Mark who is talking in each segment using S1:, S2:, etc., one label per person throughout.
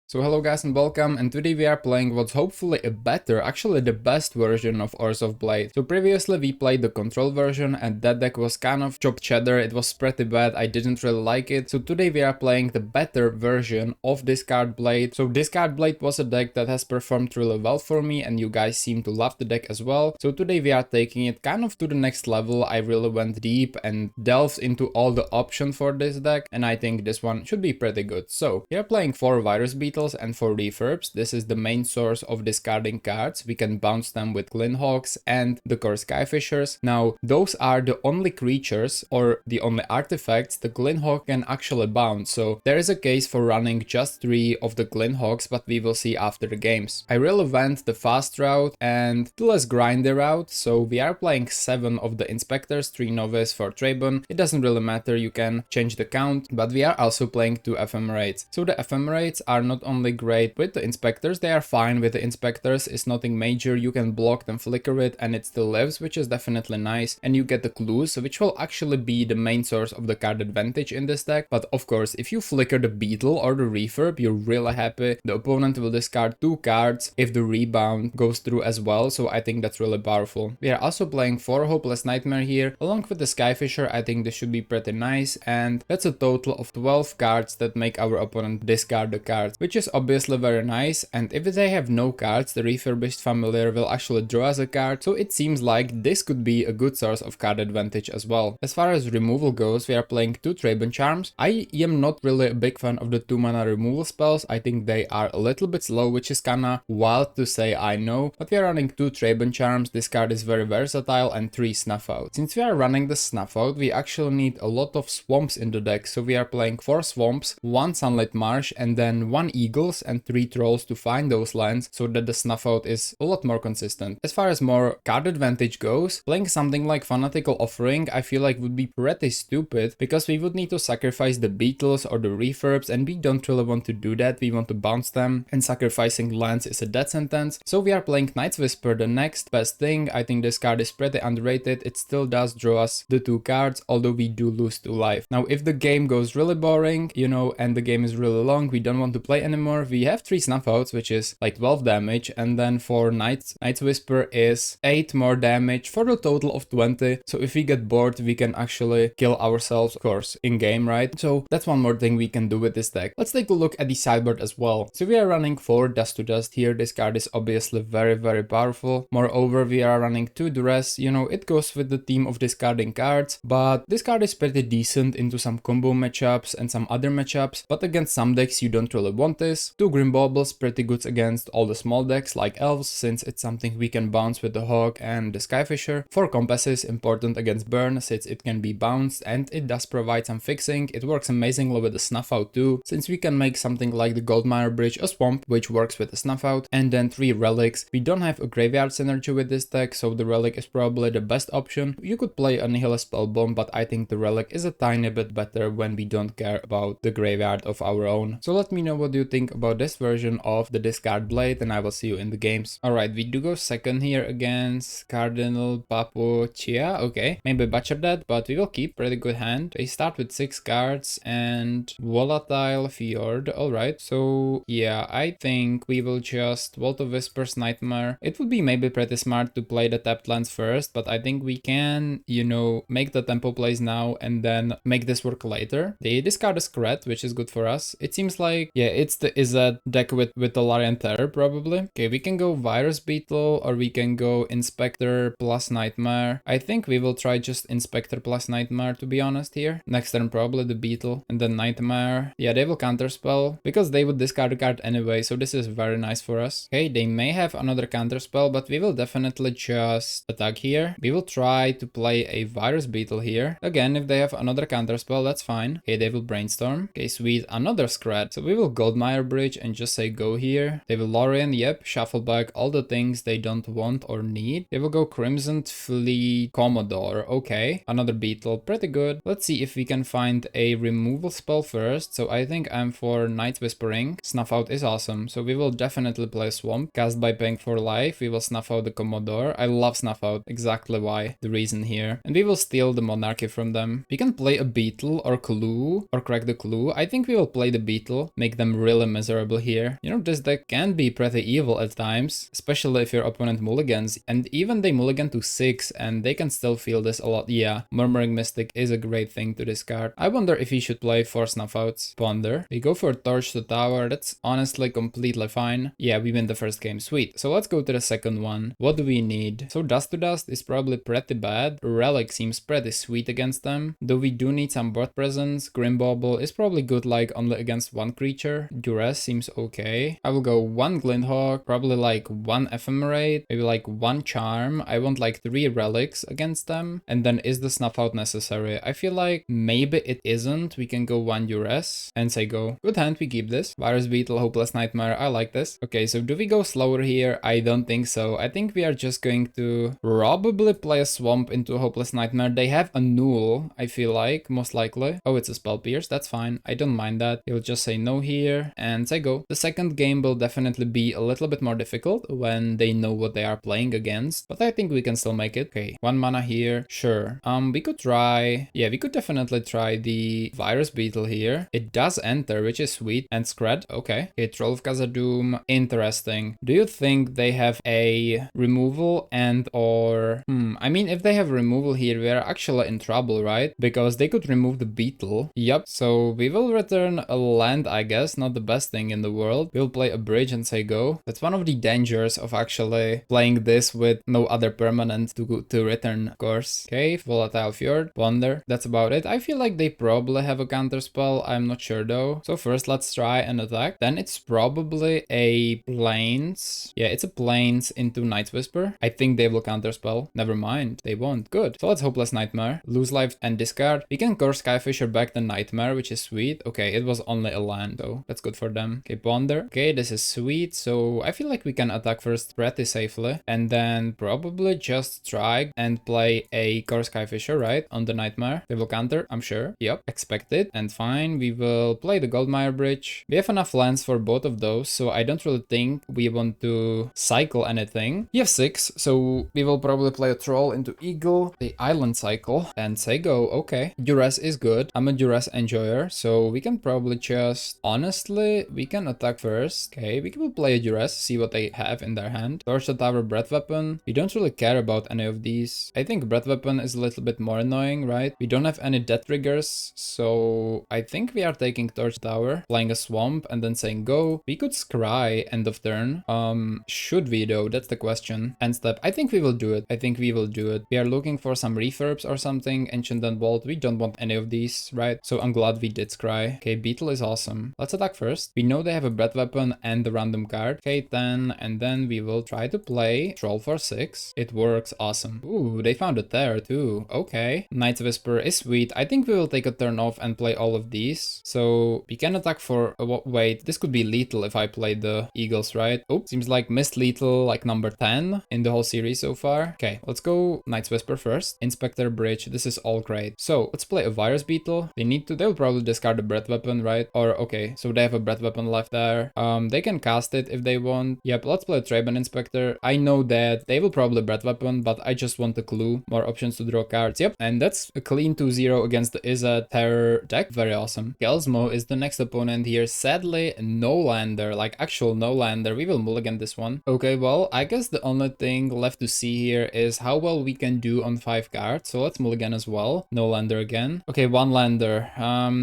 S1: So hello guys and welcome, and today we are playing what's hopefully a better, actually the best version of Orzhov Blade. So previously we played the control version and that deck was kind of chopped cheddar, it was pretty bad, I didn't really like it. So today we are playing the better version of Discard Blade. So Discard Blade was a deck that has performed really well for me and you guys seem to love the deck as well. So today we are taking it kind of to the next level. I really went deep and delved into all the options for this deck and I think this one should be pretty good. So we are playing 4 Virus Beetles and 4 refurbs. This is the main source of discarding cards. We can bounce them with Glynhawks and the core Skyfishers. Now those are the only creatures or the only artifacts the Glynhawk can actually bounce, so there is a case for running just 3 of the Glynhawks, but we will see after the games. I really went the fast route and the less grindy route, so we are playing 7 of the Inspectors, 3 Novice for Trabon. It doesn't really matter, you can change the count, but we are also playing 2 Ephemerates. So the Ephemerates are not only great with the Inspectors, they are fine with the Inspectors, it's nothing major, you can block them, flicker it and it still lives, which is definitely nice, and you get the clues, which will actually be the main source of the card advantage in this deck. But of course, if you flicker the Beetle or the Refurb, you're really happy. The opponent will discard 2 cards if the rebound goes through as well, so I think that's really powerful. We are also playing 4 Hopeless Nightmare here, along with the Skyfisher. I think this should be pretty nice, and that's a total of 12 cards that make our opponent discard the cards, which is obviously very nice. And if they have no cards, the Refurbished Familiar will actually draw us a card, so it seems like this could be a good source of card advantage as well. As far as removal goes, we are playing 2 Trabon Charms. I am not really a big fan of the 2 mana removal spells. I think they are a little bit slow, which is kinda wild to say, I know, but we are running 2 Trabon Charms. This card is very versatile, and 3 Snuff Out. Since we are running the Snuff Out, we actually need a lot of swamps in the deck, so we are playing 4 swamps, 1 Sunlit Marsh, and then 1 Eagles and 3 Trolls to find those lands, so that the Snuff Out is a lot more consistent. As far as more card advantage goes, playing something like Fanatical Offering I feel like would be pretty stupid, because we would need to sacrifice the Beetles or the Refurbs, and we don't really want to do that. We want to bounce them, and sacrificing lands is a death sentence. So we are playing Night's Whisper, the next best thing. I think this card is pretty underrated. It still does draw us the 2 cards, although we do lose 2 life. Now if the game goes really boring, you know, and the game is really long, we don't want to play anymore, we have 3 Snuff Outs, which is like 12 damage, and then for Night's Whisper is 8 more damage for a total of 20. So if we get bored, we can actually kill ourselves, of course, in game, right? So that's one more thing we can do with this deck. Let's take a look at the sideboard as well. So we are running 4 Dust to Dust here. This card is obviously very powerful. Moreover, we are running 2 Duress. You know, it goes with the theme of discarding cards, but this card is pretty decent into some combo matchups and some other matchups, but against some decks you don't really want this. 2 Grim Baubles, pretty good against all the small decks like Elves, since it's something we can bounce with the Hawk and the Skyfisher. 4 Compasses, important against Burn, since it can be bounced and it does provide some fixing. It works amazingly with the Snuff Out too, since we can make something like the Goldmire Bridge a swamp, which works with the Snuff Out. And then 3 Relics. We don't have a graveyard synergy with this deck, so the Relic is probably the best option. You could play a Nihilist Spellbomb, but I think the Relic is a tiny bit better when we don't care about the graveyard of our own. So let me know what you think about this version of the Discard Blade, and I will see you in the games. Alright, we do go second here against Cardinal Papu Chia. Okay, maybe butchered that, but we will keep. Pretty good hand. They start with 6 cards and Volatile Fjord. Alright, so yeah, I think we will just Vault of Whispers, Nightmare. It would be maybe pretty smart to play the tapped lands first, but I think we can, you know, make the tempo plays now and then make this work later. They discard a Scrat, which is good for us. It seems like, yeah, it's the Izzet deck with the Larian Terror probably. Okay, we can go Virus Beetle or we can go Inspector plus Nightmare. I think we will try just Inspector plus Nightmare, to be honest here. Next turn probably the Beetle and then Nightmare. Yeah, they will counterspell because they would discard a card anyway, so this is very nice for us. Okay, they may have another counterspell, but we will definitely just attack here. We will try to play a Virus Beetle here. Again, if they have another counterspell, that's fine. Okay, they will Brainstorm. Okay, sweet, another Scrat. So we will Goldmire Bridge and just say go here. They will Lorien, yep, shuffle back all the things they don't want or need. They will go Crimson Fleet Commodore. Okay, another Beetle, pretty good. Let's see if we can find a removal spell first. So I think I'm for Night Whispering. Snuff Out is awesome, so we will definitely play Swamp. Cast by paying for life, we will snuff out the Commodore. I love Snuff Out, exactly why, the reason here. And we will steal the Monarchy from them. We can play a Beetle or Clue, or crack the Clue. I think we will play the Beetle, make them really really miserable here. You know, this deck can be pretty evil at times, especially if your opponent mulligans, and even they mulligan to 6 and they can still feel this a lot. Yeah, Murmuring Mystic is a great thing to discard. I wonder if he should play 4 Snuffouts. Ponder. We go for Torch to Tower, that's honestly completely fine. Yeah, we win the first game, sweet. So let's go to the second one. What do we need? So Dust to Dust is probably pretty bad. Relic seems pretty sweet against them, though we do need some board presence. Grimbauble is probably good like only against one creature. Duress seems okay. I will go 1 Glintehawk, probably like 1 Ephemerate, maybe like 1 Charm. I want like 3 relics against them. And then is the Snuff Out necessary? I feel like maybe it isn't. We can go 1 Duress and say go. Good hand, we keep this. Virus Beetle, Hopeless Nightmare, I like this. Okay, so do we go slower here? I don't think so. I think we are just going to probably play a Swamp into Hopeless Nightmare. They have a Null, I feel like, most likely. Oh, it's a Spell Pierce, that's fine. I don't mind that. He'll just say no here and say go. The second game will definitely be a little bit more difficult when they know what they are playing against, but I think we can still make it. Okay, 1 mana here, sure. We could try, yeah, we could definitely try the Virus Beetle here. It does enter, which is sweet, and Scred, okay. Okay, Troll of Khazad-dûm, interesting. Do you think they have a removal and or, I mean, if they have removal here, we are actually in trouble, right? Because they could remove the Beetle. Yep, so we will return a land, I guess, not the best thing in the world. We'll play a bridge and say go. That's one of the dangers of actually playing this with no other permanent to return, of course. Okay, Volatile Fjord, Wonder, that's about it. I feel like they probably have a counter spell, I'm not sure though. So first let's try an attack. Then it's probably a Plains. Yeah, it's a Plains into Night's Whisper. I think they will counter spell. Never mind, they won't. Good. So let's Hopeless Nightmare, lose life and discard. We can curse Skyfisher back the Nightmare, which is sweet. Okay, it was only a land though. That's good for them. Okay, Ponder. Okay, this is sweet. So I feel like we can attack first pretty safely and then probably just try and play a curse Skyfisher, right? On the Nightmare. They will counter, I'm sure. Yep, expected. And fine, we will play the Goldmire Bridge. We have enough lands for both of those, so I don't really think we want to cycle anything. We have 6, so we will probably play a Troll into Eagle, the Island cycle, and say go. Okay, Duress is good. I'm a Duress enjoyer, so we can probably just, honestly, we can attack first. Okay, we will play a Duress, see what they have in their hand. Torch the Tower, Breath Weapon. We don't really care about any of these. I think Breath Weapon is a little bit more annoying, right? We don't have any death triggers, so I think we are taking Torch Tower, playing a Swamp, and then saying go. We could scry end of turn. Should we though? That's the question. End step. I think we will do it. I think we will do it. We are looking for some refurbs or something. Ancient and Vault. We don't want any of these, right? So I'm glad we did scry. Okay, Beetle is awesome. Let's attack first. We know they have a Breath Weapon and the random card. Okay, 10, and then we will try to play Troll for 6. It works, awesome. Ooh, they found it there too. Okay. Night's Whisper is sweet. I think we will take a turn off and play all of these. So we can attack for, wait, this could be lethal if I play the Eagles, right? Oh, seems like missed lethal like number 10 in the whole series so far. Okay, let's go Night's Whisper first. Inspector Bridge, this is all great. So let's play a Virus Beetle. They'll probably discard the Breath Weapon, right? Or okay, so they have a Breath Weapon left there. They can cast it if they want. Yep, let's play a Traben Inspector. I know that they will probably Breath Weapon, but I just want a clue. More options to draw cards. Yep, and that's a clean 2-0 against the Izzet Terror deck. Very awesome. Gelsmo is the next opponent here. Sadly, no lander, like actual no lander. We will mulligan this one. Okay, well, I guess the only thing left to see here is how well we can do on 5 cards. So let's mulligan as well. No lander again. Okay, 1 lander.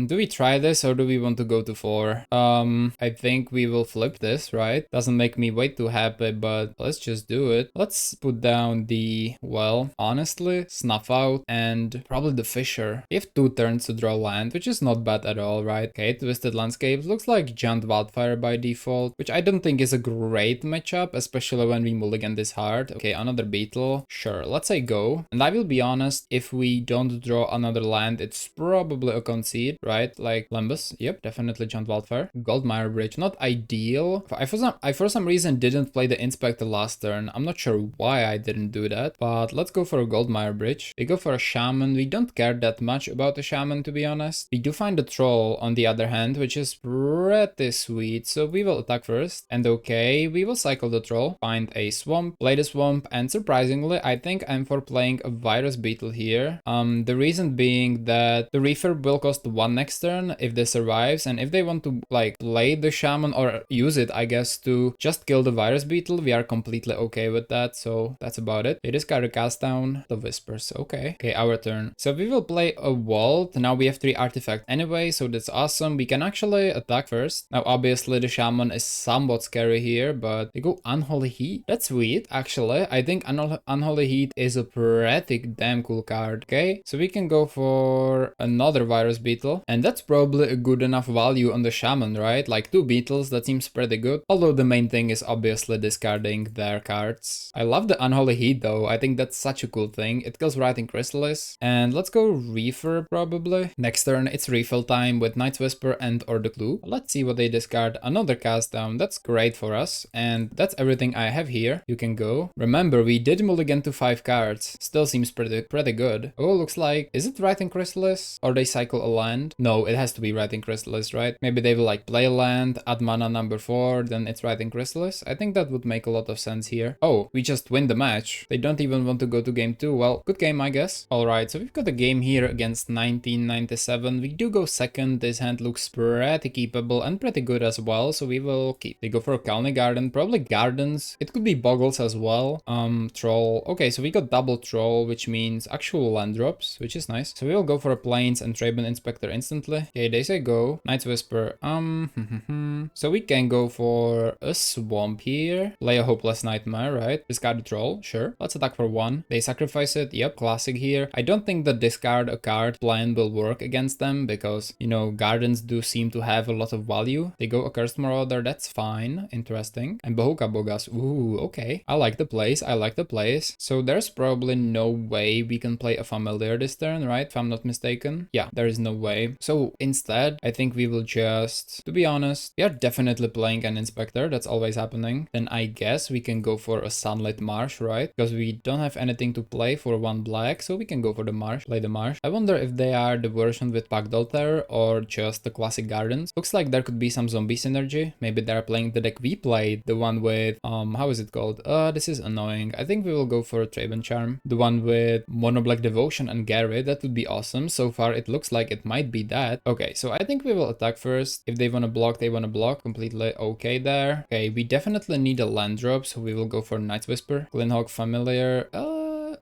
S1: Do we try this or do we want to go to 4? I think we will flip this, right? Doesn't make me way too happy, but let's just do it. Let's put down the, well, honestly, Snuff Out and probably the Fisher. We have 2 turns to draw land, which is not bad at all, right? Okay, Twisted Landscape looks like Giant Wildfire by default, which I don't think is a great matchup, especially when we mulligan this hard. Okay, another Beetle. Sure, let's say go. And I will be honest, if we don't draw another land, it's probably a concede, right? Like Lembus. Yep, definitely Giant Wildfire. Goldmire Bridge, not ideal. I for some reason didn't play the Inspector last turn. I'm not sure why I didn't do that, but let's go for a Goldmire Bridge. We go for a Shaman. We don't care that much about the Shaman, to be honest. We do find the Troll on the other hand, which is pretty sweet. So we will attack first. And okay, we will cycle the Troll, find a Swamp, play the Swamp, and surprisingly, I think I'm for playing a Virus Beetle here. The reason being that the Refurb will cost 1 next turn if this survives, and if they want to like like play the shaman or use it, I guess, to just kill the virus beetle, we are completely okay with that. So that's about it. They discard a cast down the whispers. Okay. Okay, our turn. So we will play a vault. Now we have 3 artifacts anyway, so that's awesome. We can actually attack first. Now obviously the shaman is somewhat scary here, but they go Unholy Heat. That's sweet, actually. I think Unholy Heat is a pretty damn cool card. Okay, so we can go for another virus beetle, and that's probably a good enough value on the shaman, right? Like 2 beetles, that seems pretty good. Although the main thing is obviously discarding their cards. I love the Unholy Heat though. I think that's such a cool thing. It kills Writing Chrysalis. And let's go Refurb probably. Next turn it's refill time with Night's Whisper and or the Clue. Let's see what they discard. Another cast down. That's great for us. And that's everything I have here. You can go. Remember, we did mulligan to 5 cards. Still seems pretty good. Oh, looks like, is it Writing Chrysalis? Or they cycle a land? No, it has to be Writing Chrysalis, right? Maybe they will like play a land, add mana number 4, then it's Writing Chrysalis. I think that would make a lot of sense here. Oh, we just win the match. They don't even want to go to game 2. Well, good game, I guess. Alright, so we've got a game here against 1997. We do go second. This hand looks pretty keepable and pretty good as well, so we will keep. They go for a Colony Garden, probably Gardens. It could be Boggles as well. Troll. Okay, so we got double Troll, which means actual land drops, which is nice. So we will go for a Plains and Traben Inspector instantly. Okay, they say go. Night's Whisper. So we can go for a Swamp here. Play a Hopeless Nightmare, right? Discard the Troll, sure. Let's attack for 1. They sacrifice it. Yep, classic here. I don't think the discard a card plan will work against them because, you know, Gardens do seem to have a lot of value. They go Accursed Marauder, that's fine. Interesting. And Bahuka Bogas. Ooh, okay. I like the place. I like the place. So there's probably no way we can play a Familiar this turn, right? If I'm not mistaken. Yeah, there is no way. So instead, I think we will just, to be honest, we are definitely playing an Inspector. That's always happening. Then I guess we can go for a Sunlit Marsh, right? Because we don't have anything to play for 1 black, so we can go for the Marsh, play the Marsh. I wonder if they are the version with Packed Altar or just the classic Gardens. Looks like there could be some zombie synergy. Maybe they're playing the deck we played, the one with, how is it called? This is annoying. I think we will go for Traben Charm. The one with Mono Black Devotion and Gary, that would be awesome. So far it looks like it might be that. Okay, so I think we will attack first. If they want to block, they want to block. Completely okay there. Okay, we definitely need a land drop, so we will go for Night's Whisper. Glenhawk Familiar.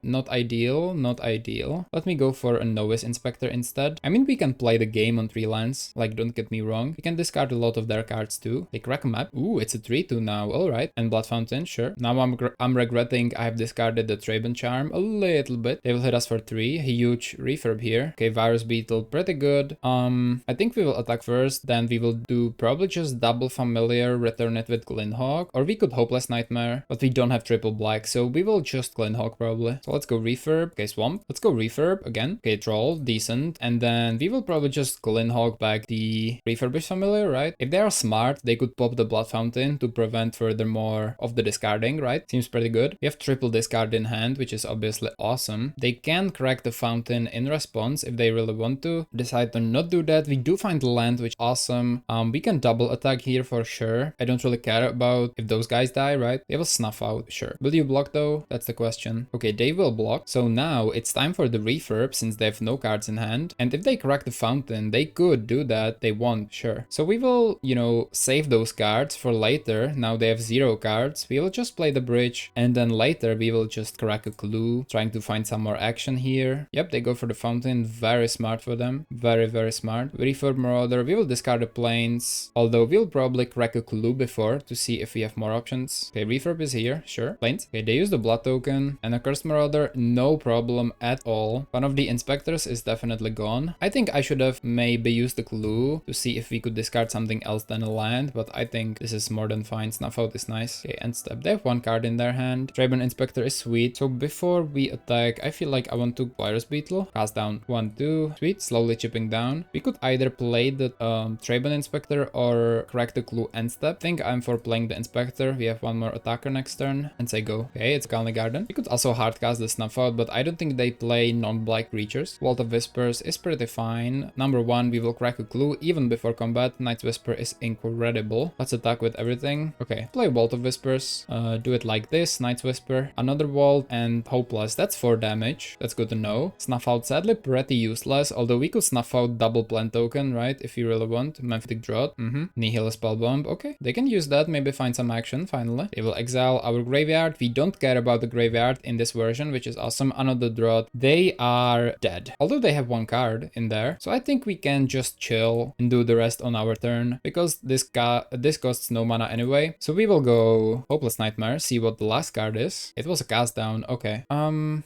S1: Not ideal, not ideal. Let me go for a Novice Inspector instead. I mean, we can play the game on 3 lands, like, don't get me wrong. We can discard a lot of their cards too. They crack a map. Ooh, it's a 3-2 now, alright. And Blood Fountain, sure. Now I'm regretting I have discarded the Traben Charm a little bit. They will hit us for 3. Huge refurb here. Okay, Virus Beetle, pretty good. I think we will attack first, then we will do probably just double Familiar, return it with Glenhawk, or we could Hopeless Nightmare, but we don't have triple black, so we will just Glenhawk probably. So let's go Refurb. Okay, Swamp. Let's go Refurb again. Okay, Troll, decent. And then we will probably just Glenhawk back the Refurbished Familiar, right? If they are smart, they could pop the Blood Fountain to prevent furthermore of the discarding, right? Seems pretty good. We have triple discard in hand, which is obviously awesome. They can crack the Fountain in response if they really want to. Decide to not do that. We do find the land, which is awesome. We can double attack here for sure. I don't really care about if those guys die, right? They will snuff out, sure. Will you block though? That's the question. Okay, they will block. So now it's time for the refurb since they have no cards in hand. And if they crack the Fountain, they could do that. They won't, sure. So we will, you know, save those cards for later. Now they have 0 cards. We will just play the bridge and then later we will just crack a Clue, trying to find some more action here. Yep, they go for the Fountain. Very smart for them. Very, very smart. Refurb Marauder. We will discard the Plains, although we'll probably crack a Clue before to see if we have more options. Okay, refurb is here, sure. Plains. Okay, they use the Blood Token and a Cursed Marauder. No problem at all. One of the Inspectors is definitely gone. I think I should have maybe used the Clue to see if we could discard something else than a land, but I think this is more than fine. Snuff Out is nice. Okay, end step. They have 1 card in their hand. Traben Inspector is sweet. So before we attack, I feel like I want to Virus Beetle. Cast down 1, 2. Sweet. Slowly chipping down. We could either play the Traben Inspector or crack the Clue end step. I think I'm for playing the Inspector. We have 1 more attacker next turn and say go. Okay, it's Colony Garden. We could also hardcast the snuff out, but I don't think they play non-black creatures. Vault of Whispers is pretty fine. Number 1, we will crack a clue even before combat. Night's Whisper is incredible. Let's attack with everything. Okay, play Vault of Whispers. Do it like this, Night's Whisper, another Vault, and Hopeless. That's 4 damage. That's good to know. Snuff out, sadly pretty useless, although we could snuff out double plant token, right? If you really want. Mephitic Drought. Nihil Spellbomb. Okay, they can use that, maybe find some action finally. They will exile our graveyard. We don't care about the graveyard in this version, which is awesome. Another Drought. They are dead. Although they have 1 card in there. So I think we can just chill and do the rest on our turn, because this costs no mana anyway. So we will go Hopeless Nightmare, see what the last card is. It was a cast down. Okay.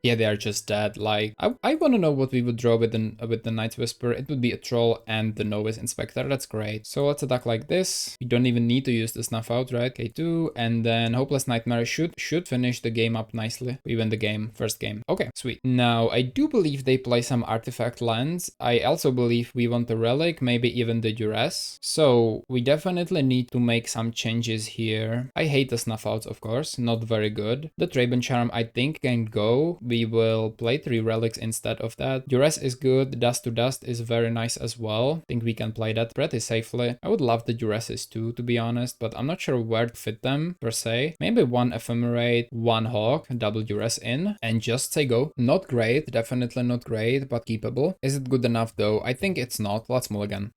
S1: Yeah, they are just dead. Like, I want to know what we would draw with the Night's Whisper. It would be a Troll and the Novice Inspector. That's great. So let's attack like this. We don't even need to use the snuff out, right? K2, and then Hopeless Nightmare should finish the game up nicely. We win the game, first game. Okay, sweet. Now, I do believe they play some artifact lands. I also believe we want the Relic, maybe even the Duress. So we definitely need to make some changes here. I hate the snuff outs, of course, not very good. The Traben Charm, I think, can go. We will play 3 relics instead of that. Duress is good. Dust to Dust is very nice as well. I think we can play that pretty safely. I would love the Duresses too, to be honest, but I'm not sure where to fit them per se. Maybe 1 Ephemerate, 1 Hawk, double Duress in, and just say go. Not great, definitely not great, but keepable. Is it good enough though? I think it's not. Let's mulligan.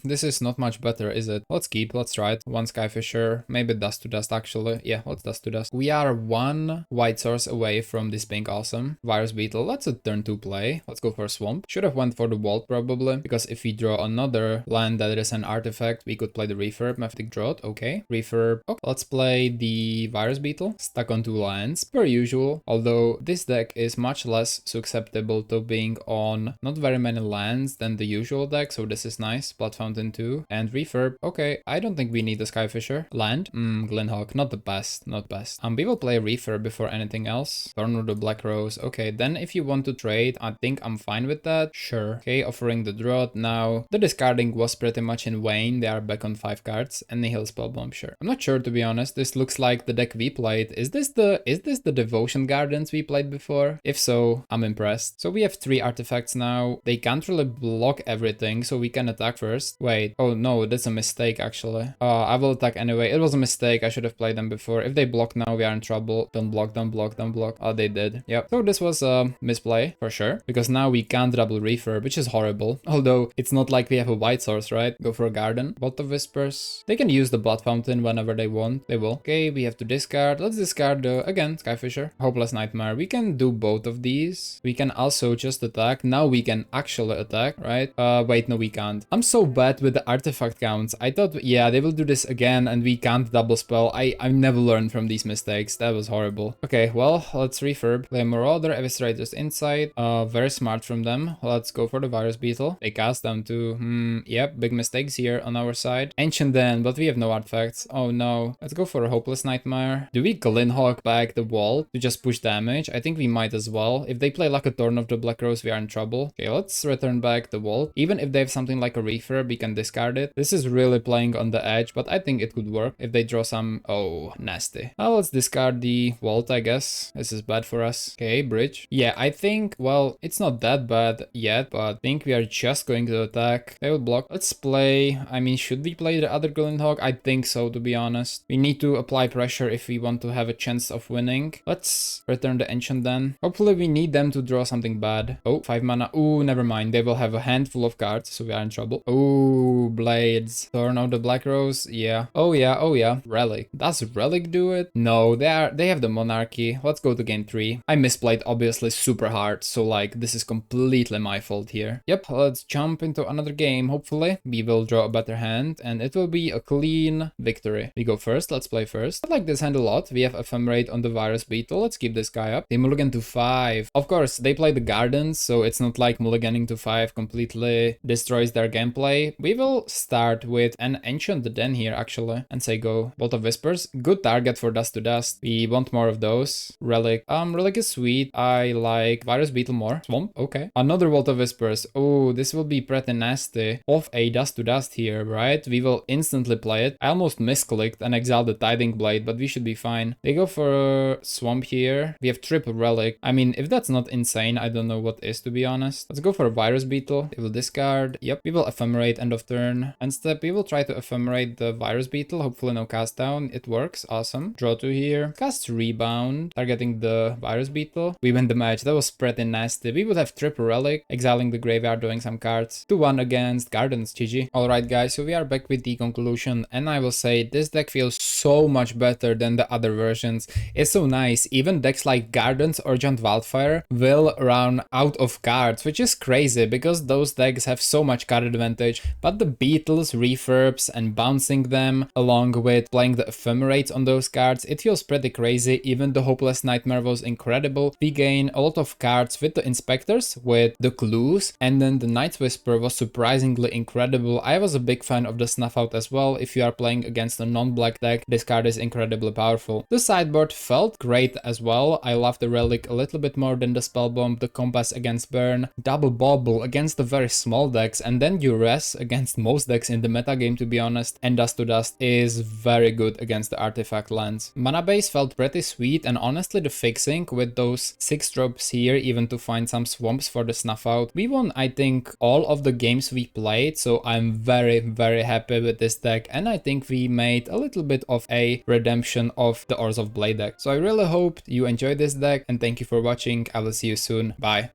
S1: This is not much better, is it? Let's keep, let's try it. 1 Skyfisher, maybe Dust to Dust actually. Yeah, let's Dust to Dust. We are 1 white source away from this being awesome. Virus Beetle, let's a turn 2 play. Let's go for Swamp. Should have went for the Vault probably, because if we draw another land that is an artifact, we could play the Refurb, Mephitic Drought, okay. Refurb, okay. Let's play the Virus Beetle, stuck on 2 lands, per usual, although this deck is much less susceptible to being on not very many lands than the usual deck, so this is nice. Blood Fountain 2, and Refurb, okay. I don't think we need a Skyfisher. Land, Glenhawk, not the best, not best. We will play Refurb before anything else. Turn with the Black Rose, okay. Then if you want to trade, I think I'm fine with that, sure. Okay, offering the Drought now. The discarding was pretty much in vain. They are back on 5 cards, and Nihil Spellbomb, sure. I'm not sure, to be honest. This looks like the deck we played. Is this the Devotion Gardens we played before? If so, I'm impressed. So we have 3 artifacts now. They can't really block everything, so we can attack first. Wait, oh no, that's a mistake actually. I will attack anyway. It was a mistake. I should have played them before. If they block now, we are in trouble. Don't block, don't block, don't block. Oh, they did. Yep. So this was a misplay for sure, because now we can't double Refurb, which is horrible. Although it's not like we have a white source, right? Go for a Garden. Vault of Whispers. They can use the Blood Fountain whenever they want. They will. Okay, we have to discard. Let's discard again, Skyfisher. Hopeless Nightmare. We can do both of these. We can also just attack. Now we can actually attack, right? Wait, no, we can't. I'm so bad with the artifact counts. I thought, yeah, they will do this again and we can't double spell. I've never learned from these mistakes. That was horrible. Okay, well, let's Refurb. Play Marauder, Eviscerator's Insight. Very smart from them. Let's go for the Virus Beetle. They cast them too. Yep, big mistakes here on our side. Ancient Den, but we have no artifacts. Oh no. Let's go for a Hopeless Nightmare. Do we Glenhawk back the wall to just push damage? I think we might as well. If they play like a Thorn of the Black Rose, we are in trouble. Okay, let's return back the wall. Even if they have something like a Refurb, we can discard it. This is really playing on the edge, but I think it could work if they draw some... Oh, nasty. Now let's discard the Vault, I guess. This is bad for us. Okay, Bridge. Yeah, I think, well, it's not that bad yet, but I think we are just going to attack. They will block. Let's play... I mean, should we play the other Glenhawk? I think so, to be honest. We need to apply pressure if we want to have a chance of winning. Let's return the Ancient Den. Hopefully we need them to draw something bad. Oh, 5 mana. Ooh, never mind. They will have a handful of cards, so we are in trouble. Ooh, Blades. Turn out the Black Rose. Yeah. Oh yeah, oh yeah. Relic. Does Relic do it? No, they have the Monarchy. Let's go to game 3. I misplayed obviously super hard, so like this is completely my fault here. Yep, let's jump into another game. Hopefully we will draw a better hand and it will be a clean victory. We go first. Let's play first. I like this hand a lot. We have Ephemerate on the Virus Beetle. Let's keep this guy up. They mulligan to 5. Of course, they play the Gardens, so it's not like mulliganing to 5 completely destroys their gameplay. We will start with an Ancient Den here actually and say go. Vault of Whispers. Good target for Dust to Dust. We want more of those. Relic. Relic is sweet. I like Virus Beetle more. Swamp. Okay. Another Vault of Whispers. Oh, this will be pretty nasty. Off a Dust to Dust here, right? We will instantly play it. I almost misclicked and exiled the Tiding Blade, but we should be fine. They go for Swamp here. We have 3 triple relic. I mean, if that's not insane, I don't know what is, to be honest. Let's go for a virus beetle. We will discard. Yep, we will ephemerate end of turn. End step, we will try to ephemerate the virus beetle. Hopefully no cast down. It works. Awesome. Draw 2 here. Cast rebound, targeting the virus beetle. We win the match. That was pretty nasty. We would have triple relic, exiling the graveyard, doing some cards. 2-1 against Gardens. GG. Alright guys, so we are back with the conclusion, and I will say this deck feels so much better than the other versions. It's so nice. Even decks like Gardens or Giant Wildfire will run out of cards, which is crazy because those decks have so much card advantage, but the beetles, refurbs and bouncing them along with playing the ephemerates on those cards, it feels pretty crazy. Even the Hopeless Nightmare was incredible. We gain a lot of cards with the inspectors, with the clues, and then the Night's Whisper was surprisingly incredible. I was a big fan of the Snuff Out as well. If you are playing against a non-black deck, this card is incredibly powerful. The sideboard felt great as well. I love the relic a little bit more than the spell bomb, the compass against burn, double bauble against the very small decks, and then duress against most decks in the metagame, to be honest, and dust to dust is very good against the artifact lands. Mana base felt pretty sweet, and honestly the fixing with those 6 drops here, even to find some swamps for the Snuff Out. We won, I think, all of the games we played, so I'm very happy with this deck, and I think we made a little bit of a redemption of the Orzhov Blade deck. So I really hope you enjoyed this deck, and thank you for watching. I will see you soon. Bye.